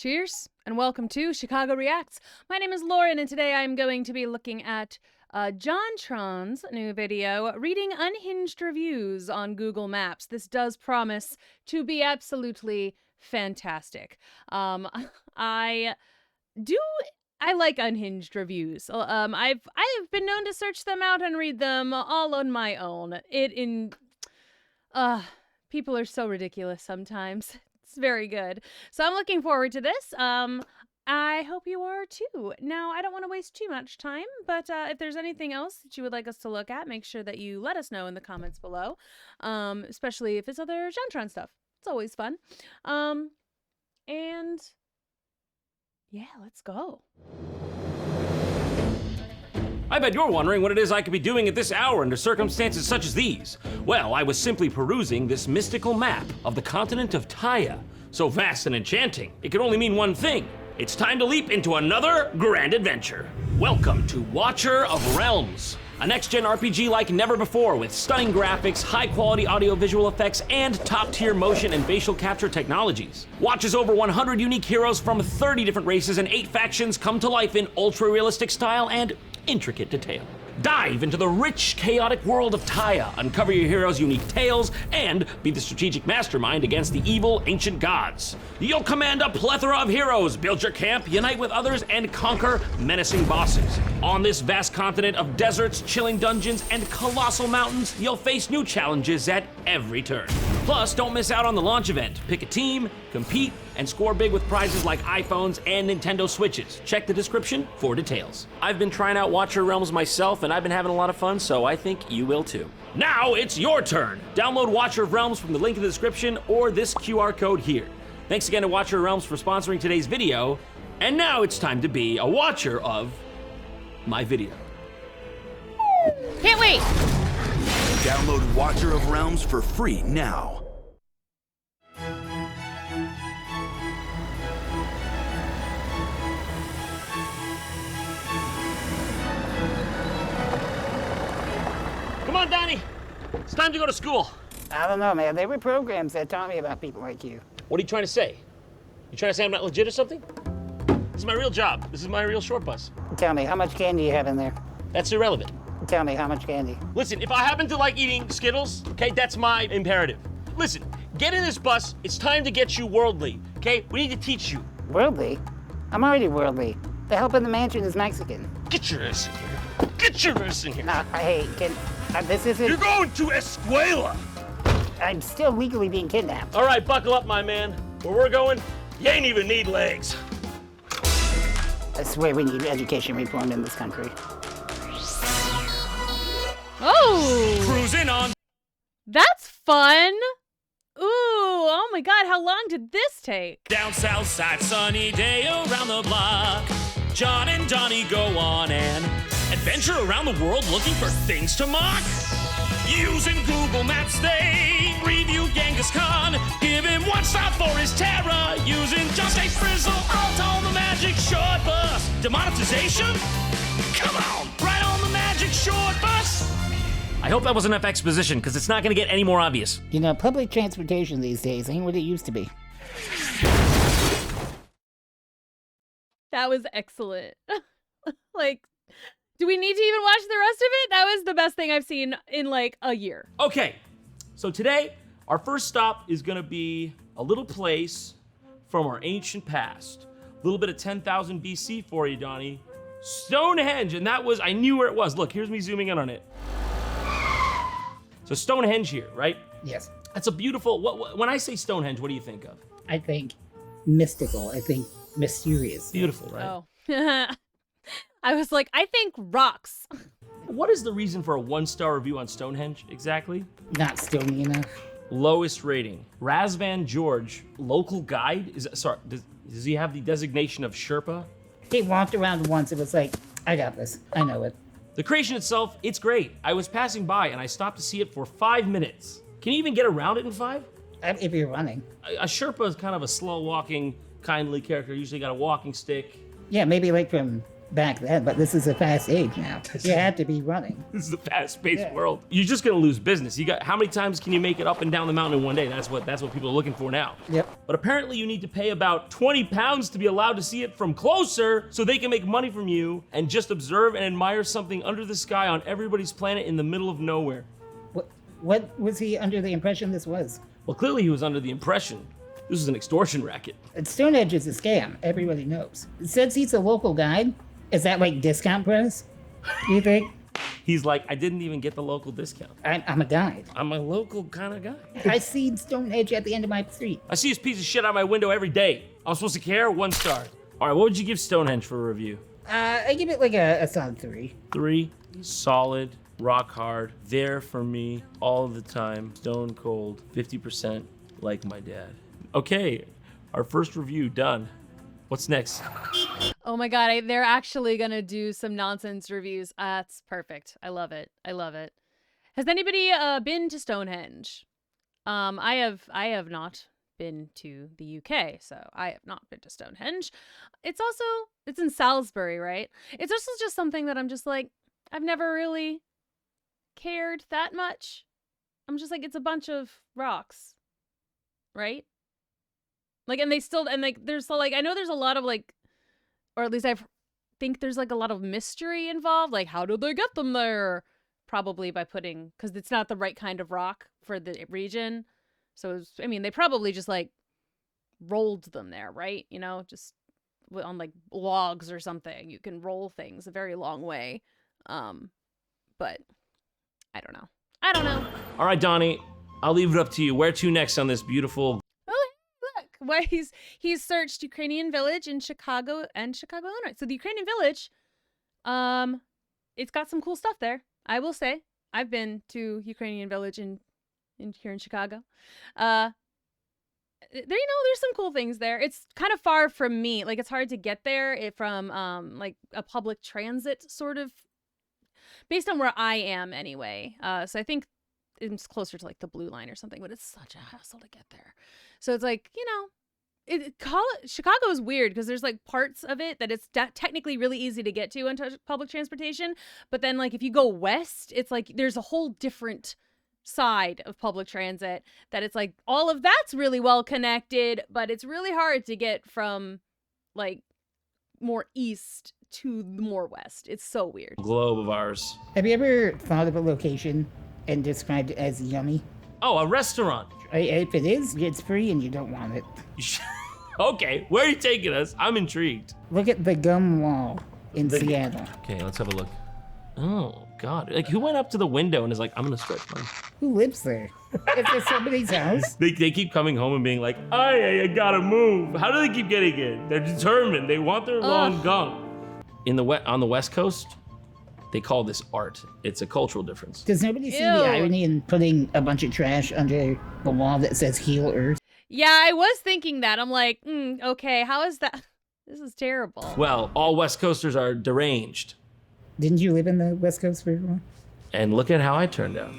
Cheers, and welcome to Chicago Reacts. My name is Lauren, and today I'm going to be looking at JonTron's new video, reading unhinged reviews on Google Maps. This does promise to be absolutely fantastic. I like unhinged reviews. I've been known to search them out and read them all on my own. People are so ridiculous sometimes. It's very good. So I'm looking forward to this. I hope you are too. Now, I don't want to waste too much time, but if there's anything else that you would like us to look at, make sure that you let us know in the comments below, especially if it's other JonTron stuff. It's always fun. And yeah, let's go. I bet you're wondering what it is I could be doing at this hour under circumstances such as these. Well, I was simply perusing this mystical map of the continent of Taya. So vast and enchanting, it could only mean one thing. It's time to leap into another grand adventure. Welcome to Watcher of Realms, a next-gen RPG like never before with stunning graphics, high-quality audio-visual effects, and top-tier motion and facial capture technologies. Watch as over 100 unique heroes from 30 different races and 8 factions come to life in ultra-realistic style and intricate detail. Dive into the rich, chaotic world of Taya, uncover your heroes' unique tales, and be the strategic mastermind against the evil ancient gods. You'll command a plethora of heroes, build your camp, unite with others, and conquer menacing bosses. On this vast continent of deserts, chilling dungeons, and colossal mountains, you'll face new challenges at every turn. Plus, don't miss out on the launch event. Pick a team, compete, and score big with prizes like iPhones and Nintendo Switches. Check the description for details. I've been trying out Watcher Realms myself, and I've been having a lot of fun, so I think you will too. Now it's your turn. Download Watcher of Realms from the link in the description or this QR code here. Thanks again to Watcher of Realms for sponsoring today's video, and now it's time to be a watcher of my video. Can't wait! Download Watcher of Realms for free now. Come on, Donnie. It's time to go to school. I don't know, man. There were programs that taught me about people like you. What are you trying to say? You trying to say I'm not legit or something? This is my real job. This is my real short bus. Tell me, how much candy you have in there? That's irrelevant. Tell me, how much candy? Listen, if I happen to like eating Skittles, okay, that's my imperative. Listen, get in this bus. It's time to get you worldly, okay? We need to teach you. Worldly? I'm already worldly. The help in the mansion is Mexican. Get your ass in here. Get your ass in here. No, hey, this isn't... You're going to Escuela. I'm still legally being kidnapped. All right, buckle up, my man. Where we're going, you ain't even need legs. I swear we need education reform in this country. Oh! Cruising on. That's fun! Ooh, oh my god, how long did this take? Down south side, sunny day around the block. John and Donnie go on an adventure around the world looking for things to mock. Using Google Maps, they review Genghis Khan. Give him 1 star for his terror. Using just a frizzle alt on the magic short bus. Demonetization? Come on, right on the magic short bus. I hope that was enough exposition, because it's not going to get any more obvious. You know, public transportation these days ain't what it used to be. That was excellent. Like, do we need to even watch the rest of it? That was the best thing I've seen in like a year. Okay, so today, our first stop is going to be a little place from our ancient past. A little bit of 10,000 BC for you, Donnie. Stonehenge, and that was, I knew where it was. Look, here's me zooming in on it. So Stonehenge here, right? Yes. That's a beautiful, when I say Stonehenge, what do you think of? I think mystical. I think mysterious. Beautiful, right? Oh. I was like, I think rocks. What is the reason for a 1-star review on Stonehenge, exactly? Not stony enough. Lowest rating. Razvan George, local guide? Does he have the designation of Sherpa? He walked around once. It was like, I got this. I know it. The creation itself, it's great. I was passing by and I stopped to see it for 5 minutes. Can you even get around it in 5? If you're running. A Sherpa is kind of a slow walking, kindly character, usually got a walking stick. Yeah, maybe like from back then, but this is a fast age now. You have to be running. This is a fast-paced Yeah. world. You're just gonna lose business. You got how many times can you make it up and down the mountain in one day? That's what people are looking for now. Yep. But apparently you need to pay about 20 pounds to be allowed to see it from closer so they can make money from you and just observe and admire something under the sky on everybody's planet in the middle of nowhere. What was he under the impression this was? Well, clearly he was under the impression this was an extortion racket. Stonehenge is a scam. Everybody knows. Since he's a local guide, is that like discount price? Do you think? He's like, I didn't even get the local discount. I'm a guide. I'm a local kind of guy. I see Stonehenge at the end of my street. I see his piece of shit out my window every day. I'm supposed to care? 1 star. All right, what would you give Stonehenge for a review? I give it like a solid 3. 3, solid, rock hard, there for me all the time, stone cold, 50% like my dad. Okay, our first review done. What's next? Oh my god, they're actually gonna do some nonsense reviews. That's perfect. I love it. I love it. Has anybody been to Stonehenge? I have not been to the UK, so I have not been to Stonehenge. It's in Salisbury, right? It's also just something that I'm just like, I've never really cared that much. I'm just like, it's a bunch of rocks, right? Like, and there's I know there's a lot of like, or at least think there's like a lot of mystery involved. Like, how did they get them there? Probably by because it's not the right kind of rock for the region. So, they probably just like rolled them there, right? You know, just on like logs or something. You can roll things a very long way. But I don't know. All right, Donnie, I'll leave it up to you. Where to next on this beautiful... Why he's searched Ukrainian village in Chicago, Illinois. So the Ukrainian village, it's got some cool stuff there. I will say, I've been to Ukrainian village in here in Chicago. There's some cool things there. It's kind of far from me. Like, it's hard to get there from like a public transit sort of, based on where I am anyway. So I think it's closer to like the Blue Line or something, but it's such a hassle to get there. So it's like, Chicago is weird because there's like parts of it that it's technically really easy to get to on public transportation. But then like if you go west, it's like there's a whole different side of public transit that it's like all of that's really well connected, but it's really hard to get from like more east to more west. It's so weird. Globe of ours. Have you ever thought of a location and described it as yummy? Oh, a restaurant. If it is, it's free and you don't want it. Okay, where are you taking us? I'm intrigued. Look at the gum wall in Seattle. Okay, let's have a look. Oh, God. Like, who went up to the window and is like, I'm going to stretch mine? Who lives there? Is this somebody's house? They keep coming home and being like, I gotta move. How do they keep getting in? They're determined. They want their long gum. On the West Coast, they call this art. It's a cultural difference. Does nobody see the irony in putting a bunch of trash under the wall that says Heal Earth? Yeah, I was thinking that. I'm like, okay, how is that? This is terrible. Well, all West Coasters are deranged. Didn't you live in the West Coast very long? And look at how I turned out.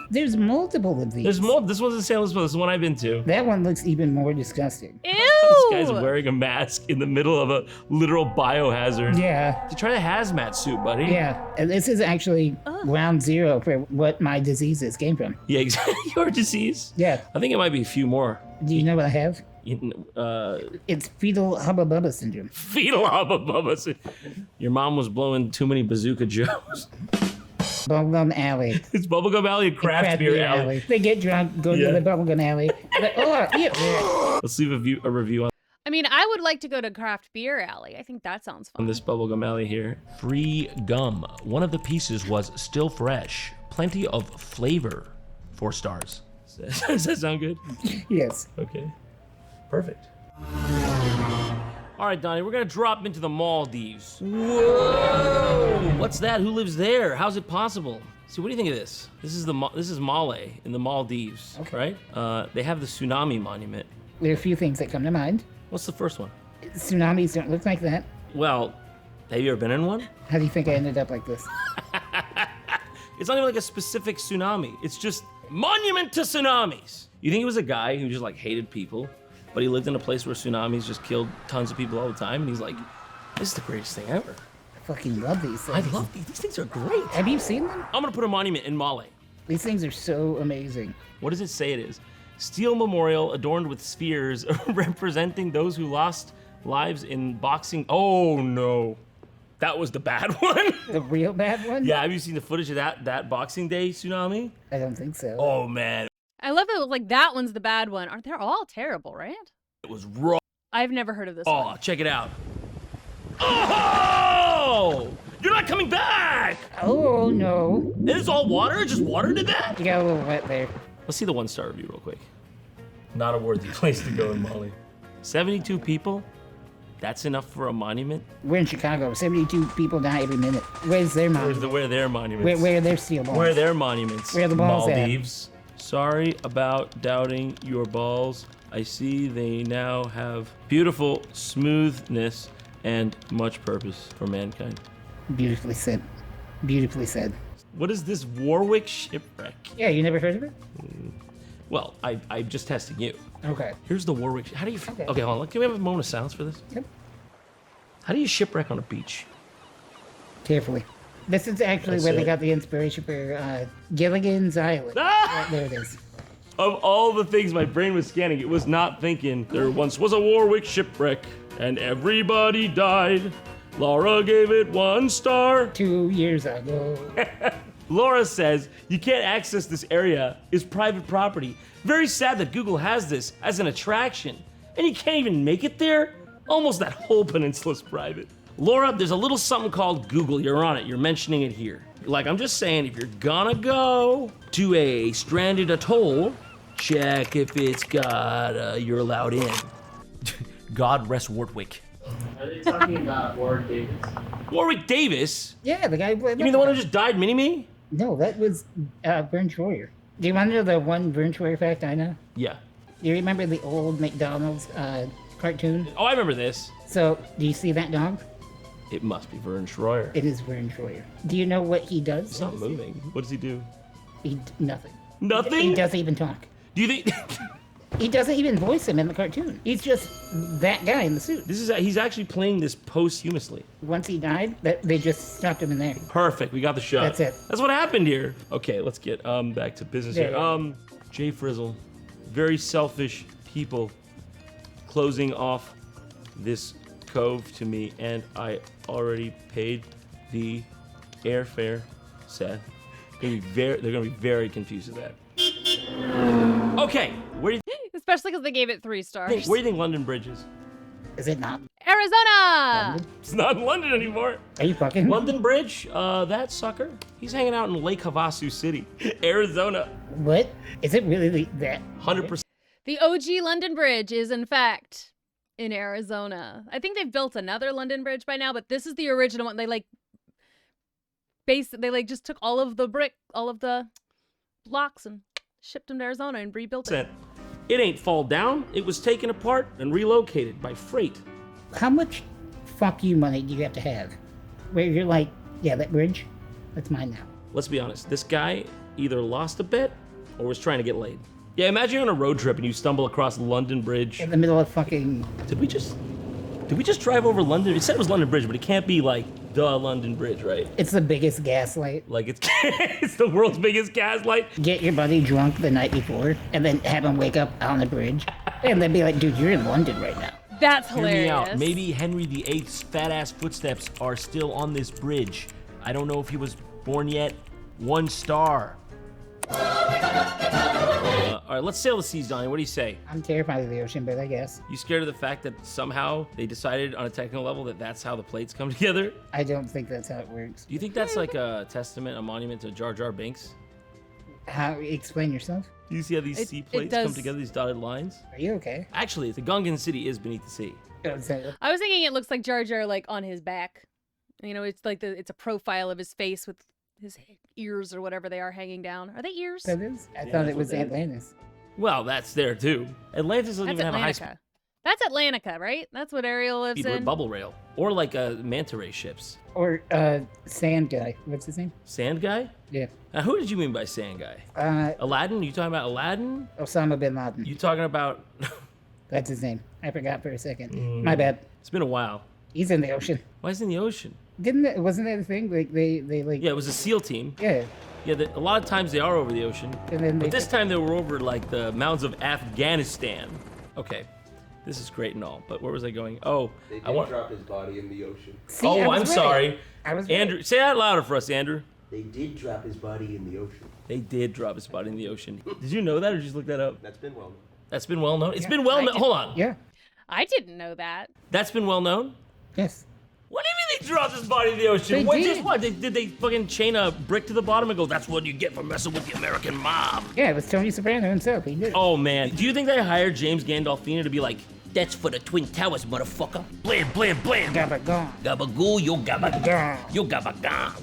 There's multiple of these. There's more. This one's in San Luis. This is the one I've been to. That one looks even more disgusting. Ew! This guy's wearing a mask in the middle of a literal biohazard. Yeah. You try a hazmat suit, buddy. Yeah. And this is actually round zero for what my diseases came from. Yeah, exactly. Your disease? Yeah. I think it might be a few more. Do you know what I have? It's fetal hubba bubba syndrome. Fetal hubba bubba. Your mom was blowing too many bazooka Joes. Bubblegum Alley. It's Bubblegum Alley and Craft Beer Alley. They get drunk, go to the Bubblegum Alley. Let's leave a review on I mean, I would like to go to Craft Beer Alley. I think that sounds fun. this Bubblegum Alley here. Free gum. One of the pieces was still fresh. Plenty of flavor. 4 stars. Does that sound good? Yes. Okay. Perfect. All right, Donnie, we're gonna drop into the Maldives. Whoa! What's that? Who lives there? How's it possible? See, what do you think of this? This is Male in the Maldives, right? They have the tsunami monument. There are a few things that come to mind. What's the first one? Tsunamis don't look like that. Well, have you ever been in one? How do you think I ended up like this? It's not even like a specific tsunami. It's just monument to tsunamis. You think he was a guy who just like hated people, but he lived in a place where tsunamis just killed tons of people all the time, and he's like, This is the greatest thing ever. I fucking love these I things. love these. These things are great. Have you seen them? I'm gonna put a monument in Male. These things are so amazing. What does it say it is? Steel memorial adorned with spheres representing those who lost lives in boxing. Oh no. That was the bad one. The real bad one? Yeah, have you seen the footage of that Boxing Day tsunami? I don't think so. Oh man, I love it. Like that one's the bad one. Aren't they all terrible, right? it was raw. I've never heard of this Oh, one. check it out. Oh! You're not coming back! Oh, no. And it's all water? Just water did that? You got a little wet there. Let's see the 1-star review real quick. Not a worthy place to go in Mali. 72 people? That's enough for a monument? We're in Chicago. 72 people die every minute. Where's their monument? Where are their monuments? Where are their steel balls? Where are their monuments? Where are the balls at? Maldives. Sorry about doubting your balls. I see they now have beautiful smoothness and much purpose for mankind. Beautifully said. Beautifully said. What is this Warwick shipwreck? Yeah, you never heard of it? Well, I'm just testing you. Okay. Here's the Warwick. How do you? Okay. Okay, hold on. Can we have a moment of silence for this? Yep. How do you shipwreck on a beach? Carefully. This is actually That's where they it. got the inspiration for Gilligan's Island. Ah! Right, there it is. Of all the things my brain was scanning, it was not thinking there once was a Warwick shipwreck and everybody died. Laura gave it 1 star. 2 years ago. Laura says you can't access this area. It's private property. Very sad that Google has this as an attraction. And you can't even make it there? Almost that whole peninsula's private. Laura, there's a little something called Google. You're on it. You're mentioning it here. Like, I'm just saying, if you're gonna go to a stranded atoll, check if it's got, you're allowed in. God rest Warwick. Are they talking about Warwick Davis? Warwick Davis? Yeah, the guy who played You mean the one who just died, Mini-Me? No, that was Vern Troyer. Do you want to know the one Vern Troyer fact I know? Yeah. Do you remember the old McDonald's cartoon? Oh, I remember this. So, do you see that dog? It must be Vern Troyer. It is Vern Troyer. Do you know what he does? It's not moving. What does he do? Nothing. Nothing? He doesn't even talk. Do you think... He doesn't even voice him in the cartoon. He's just that guy in the suit. He's actually playing this posthumously. Once he died, they just stuck him in there. Perfect. We got the shot. That's it. That's what happened here. Okay, let's get back to business here. Yeah. Jay Frizzle, very selfish people closing off this cove to me, and I already paid the airfare. Sad. They're gonna be very confused with that. Okay, where do you Especially because they gave it 3 stars. where do you think London Bridge is? Is it not? Arizona! It's not in London anymore. Are you fucking? London Bridge, that sucker, he's hanging out in Lake Havasu City, Arizona. What? Is it really that? 100%. The OG London Bridge is, in fact, in Arizona. I think they've built another London Bridge by now, but this is the original one. They just took all of the blocks and shipped them to Arizona and rebuilt it. It ain't fall down. It was taken apart and relocated by freight. How much fuck you money do you have to have? Where you're like, yeah, that bridge, that's mine now. Let's be honest. This guy either lost a bet or was trying to get laid. Yeah, imagine you're on a road trip and you stumble across London Bridge. In the middle of fucking. Did we just drive over London? It said it was London Bridge, but it can't be like the London Bridge, right? It's the biggest gaslight. Like it's it's the world's biggest gaslight. Get your buddy drunk the night before, and then have him wake up on the bridge, and then be like, dude, you're in London right now. That's Hear me hilarious. out. Maybe Henry VIII's fat-ass footsteps are still on this bridge. I don't know if he was born yet. 1 star. All right, let's sail the seas, Donnie. What do you say? I'm terrified of the ocean, but I guess. You scared of the fact that somehow they decided on a technical level that that's how the plates come together? I don't think that's how it works. Do you think that's like a testament, a monument to Jar Jar Binks? How? Explain yourself. Do you see how these sea plates come together, these dotted lines? Are you okay? Actually, the Gungan city is beneath the sea. I was thinking it looks like Jar Jar, like on his back. You know, it's like it's a profile of his face with his ears or whatever they are hanging down. Are they ears? That is? I Yeah, thought that's it was what they- Atlantis. Well, that's there too. Atlantis doesn't That's even have a high-speed Atlantica. That's Atlantica, right? That's what Ariel lives in. bubble rail. Or like manta ray ships. Or Sand Guy. What's his name? Sand guy? Yeah. Now, who did you mean by sand guy? Aladdin? You talking about Aladdin? Osama bin Laden. You talking about... That's his name. I forgot for a second. My bad. It's been a while. He's in the ocean. Why is he in the ocean? Wasn't that a thing? Like they like. Yeah, it was a SEAL team. Yeah. Yeah, a lot of times they are over the ocean. And then But this time they were over like the mountains of Afghanistan. Okay, this is great and all, but where was I going? Oh, They I want. drop his body in the ocean. See, Oh, I was I'm right. sorry. I was Andrew, say that louder for us, Andrew. They did drop his body in the ocean. They did drop his body in the ocean. Did you know that, or did you just look that up? That's been well known. That's been well known. It's Yeah, been well I known. did- Hold on. Yeah. I didn't know that. That's been well known. Yes. What do you mean they dropped his body in the ocean? They What? did. Just what? Did they fucking chain a brick to the bottom and go, "That's what you get for messing with the American mob"? Yeah, it was Tony Soprano himself. He did it. Oh man, do you think they hired James Gandolfini to be like, "That's for the Twin Towers, motherfucker"? Blam, blam, blam. Gabba gone. Gabagoo, yo Gone. gabagoo, yo gabagoo.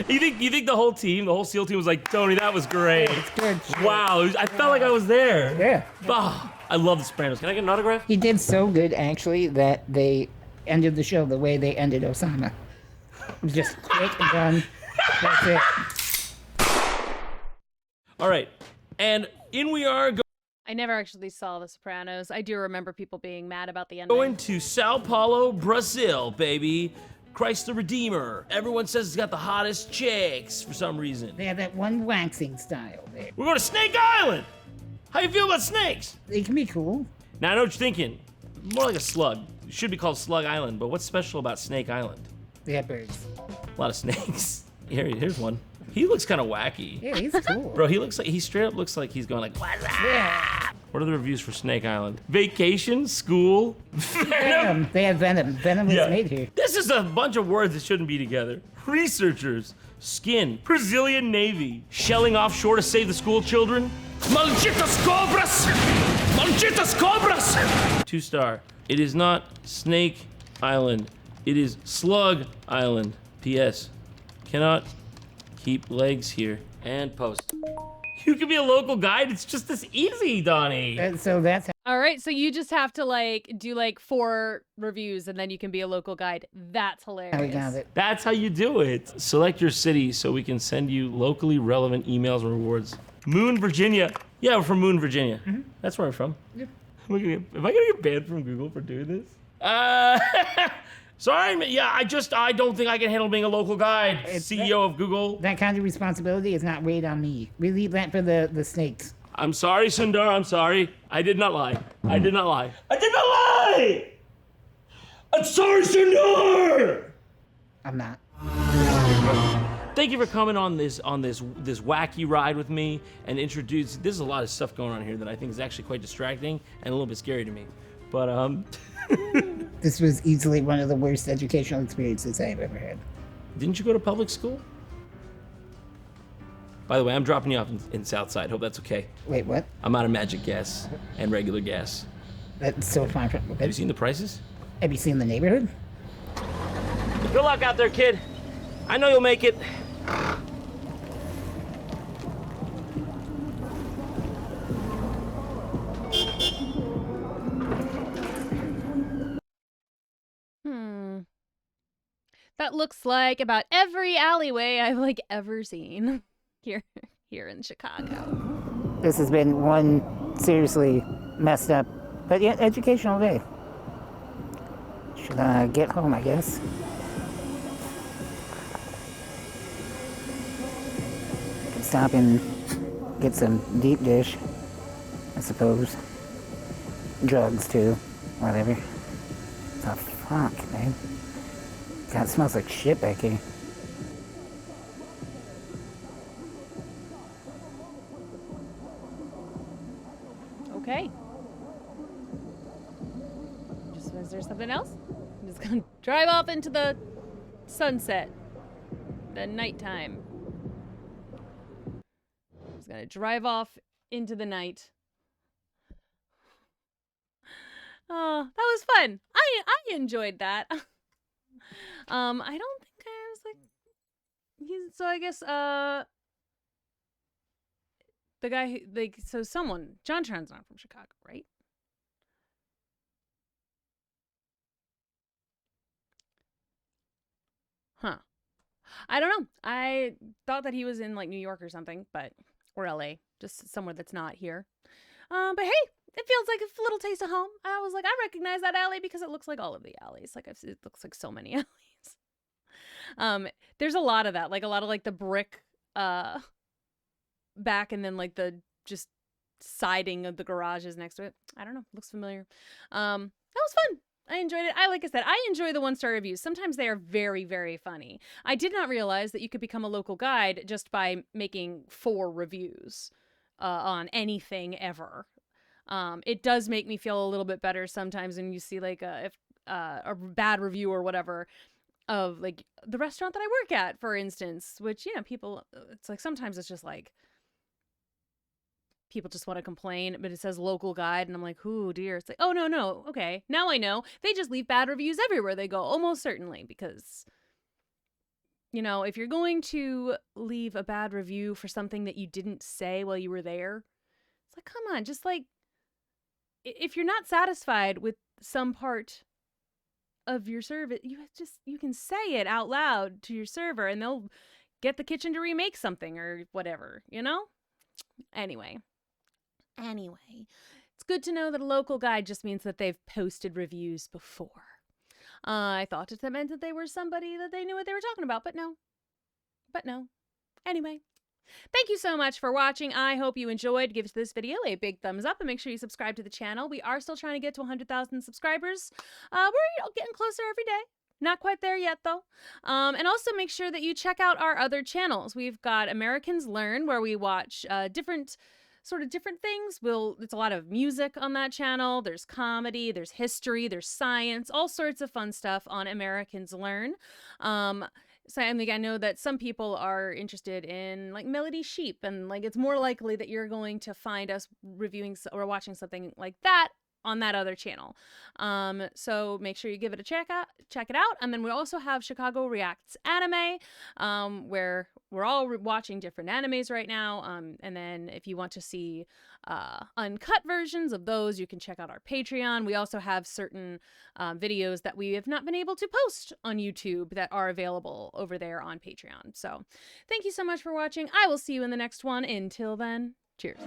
You think the whole team, the whole SEAL team was like, "Tony, that was great. It's good. shit. Wow, I felt like I was there." Yeah. Ah, I love The Sopranos. Can I get an autograph? He did so good, actually, that they ended the show the way they ended Osama. It was just quick and done. That's it. All right, and in we are I never actually saw The Sopranos. I do remember people being mad about the ending. going to Sao Paulo, Brazil, baby. Christ the Redeemer. Everyone says it's got the hottest chicks for some reason. They had that one waxing style there. We're going to Snake Island. How you feel about snakes? They can be cool. Now I know what you're thinking. More like a slug. It should be called Slug Island, but what's special about Snake Island? They have birds. A lot of snakes. Here's one. He looks kind of wacky. Yeah, he's cool. Bro, he straight up looks like he's going like, "What's up?" Yeah. What are the reviews for Snake Island? Vacation, school, Venom. They have Venom. Venom was made here. This is a bunch of words that shouldn't be together. Researchers, skin, Brazilian Navy, shelling offshore to save the school children. Malditas cobras! Malditas cobras! 2-star. It is not Snake Island. It is Slug Island. P.S. Cannot keep legs here. And post. You can be a local guide. It's just this easy, Donnie. And so that's All right, so you just have to like do like 4 reviews and then you can be a local guide. That's hilarious. how we got it. That's how you do it. Select your city so we can send you locally relevant emails and rewards. Moon, Virginia. Yeah, we're from Moon, Virginia. That's where I'm from. Yep. Am I gonna get banned from Google for doing this? Sorry, yeah, I don't think I can handle being a local guide. CEO of Google. That kind of responsibility is not weighed on me. We leave that for the snakes. I'm sorry, Sundar, I'm sorry. I did not lie. I did not lie. I did not lie! I'm sorry, Sundar! I'm not. Thank you for coming on this wacky ride with me and introduce. There's a lot of stuff going on here that I think is actually quite distracting and a little bit scary to me. But This was easily one of the worst educational experiences I've ever had. didn't you go to public school? By the way, I'm dropping you off in Southside. Hope that's okay. Wait, what? I'm out of magic gas and regular gas. That's so far from. Have you seen the prices? Have you seen the neighborhood? Good luck out there, kid. I know you'll make it. That looks like about every alleyway I've like ever seen here in Chicago. This has been one seriously messed up, but yet educational day. Should I get home, I guess? Could stop and get some deep dish, I suppose. Drugs, too. Whatever. The fuck, man? God, it smells like shit back here. Okay. Is there something else? I'm just gonna drive off into the sunset. The nighttime. I'm just gonna drive off into the night. Oh, that was fun. I enjoyed that. I don't think I was like so I guess the guy who like so someone JonTron's not from Chicago, right? Huh. I don't know. I thought that he was in like New York or something, or LA, just somewhere that's not here. But hey, it feels like a little taste of home. I was like, I recognize that alley because it looks like all of the alleys. Like it looks like so many alleys. There's a lot of that, like a lot of like the brick back, and then like the just siding of the garages next to it. I don't know, looks familiar. That was fun. I enjoyed it. Like I said, I enjoy the 1-star reviews. Sometimes they are very, very funny. I did not realize that you could become a local guide just by making 4 reviews on anything ever. It does make me feel a little bit better sometimes when you see like a bad review or whatever of like the restaurant that I work at, for instance, which, people, it's like sometimes it's just like people just want to complain, but it says local guide, and I'm like, ooh, dear. It's like, oh, no. Okay, now I know. They just leave bad reviews everywhere they go, almost certainly, because, if you're going to leave a bad review for something that you didn't say while you were there, it's like, come on, just like, if you're not satisfied with some part of your service, you can say it out loud to your server, and they'll get the kitchen to remake something or whatever, Anyway, it's good to know that a local guide just means that they've posted reviews before. I thought it meant that they were somebody that they knew what they were talking about, but no. Anyway, thank you so much for watching. I hope you enjoyed. Give this video a big thumbs up and make sure you subscribe to the channel. We are still trying to get to 100,000 subscribers. We're getting closer every day. Not quite there yet, though. And also make sure that you check out our other channels. We've got Americans Learn, where we watch different things. It's a lot of music on that channel. There's comedy, there's history, there's science, all sorts of fun stuff on Americans Learn. So I know that some people are interested in like Melody Sheep, and like it's more likely that you're going to find us reviewing or watching something like that on that other channel. So make sure you give it a check it out. And then we also have Chicago Reacts Anime, where we're all watching different animes right now. And then if you want to see uncut versions of those, you can check out our Patreon. We also have certain videos that we have not been able to post on YouTube that are available over there on Patreon. So thank you so much for watching. I will see you in the next one. Until then, cheers.